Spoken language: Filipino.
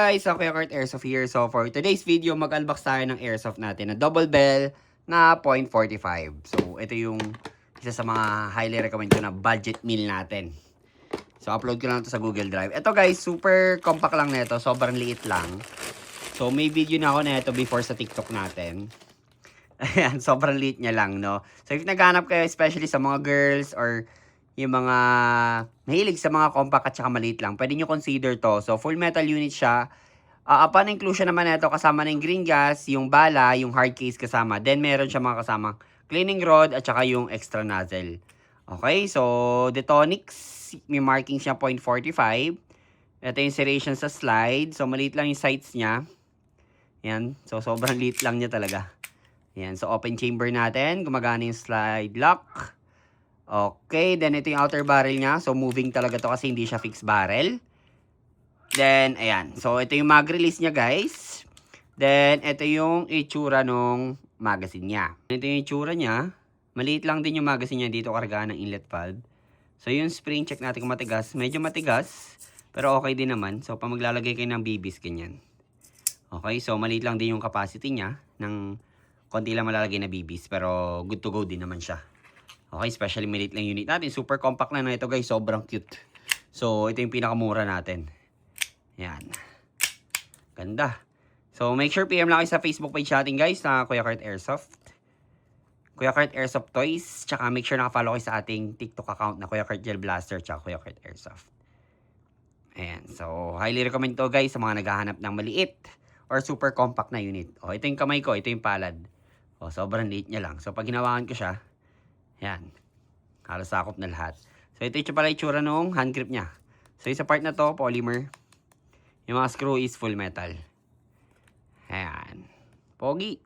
Guys, ako yung Kurt Airsoft here. So for today's video, mag-unbox tayo ng airsoft natin na double bell na .45. So ito yung isa sa mga highly recommend ko na budget meal natin. So upload ko lang ito sa Google Drive. Ito guys, super compact lang nito, sobrang liit lang. So may video na ako nito before sa TikTok natin. Ayan, sobrang liit niya lang, no? So if naghanap kayo especially sa mga girls or yung mga mahilig sa mga compact at saka maliit lang, pwede nyo consider to. So, full metal unit siya. Upon inclusion naman ito, kasama na yung green gas, yung bala, yung hard case kasama. Then, meron siya mga kasama cleaning rod at saka yung extra nozzle. Okay, so, Detonics, may marking siya .45. Ito yung serration sa slide. So, maliit lang yung sights niya. Yan. So, sobrang liit lang niya talaga. Yan. So, open chamber natin. Gumagana yung slide lock. Okay, then ito yung outer barrel niya. So, moving talaga to kasi hindi siya fixed barrel. Then, ayan. So, ito yung mag release niya, guys. Then, ito yung itsura nung magazine niya. Ito yung itsura niya. Maliit lang din yung magazine niya. Dito kargaan ng inlet valve. So, yung spring, check natin kung matigas. Medyo matigas, pero okay din naman. So, pag maglalagay kayo ng BBs, ganyan. Okay, so, maliit lang din yung capacity niya. Ng konti lang malalagay na BBs, pero good to go din naman siya. Okay, especially maliit lang unit natin. Super compact na ito guys. Sobrang cute. So, ito yung pinakamura natin. Yan. Ganda. So, make sure PM lang kayo sa Facebook page natin guys na Kuya Kurt Airsoft. Kuya Kurt Airsoft Toys. Tsaka make sure nakafollow kayo sa ating TikTok account na Kuya Kurt Gel Blaster. Tsaka Kuya Kurt Airsoft. Ayan. So, highly recommend to guys sa mga naghahanap ng maliit or super compact na unit. O, ito yung kamay ko. Ito yung palad. O, sobrang liit niya lang. So, pag hinawakan ko siya, yan. Halos sakop na lahat. So, ito yung pala itsura nung hand grip niya. So, yung sa part na to, polymer. Yung mga screw is full metal. Ayan. Pogi.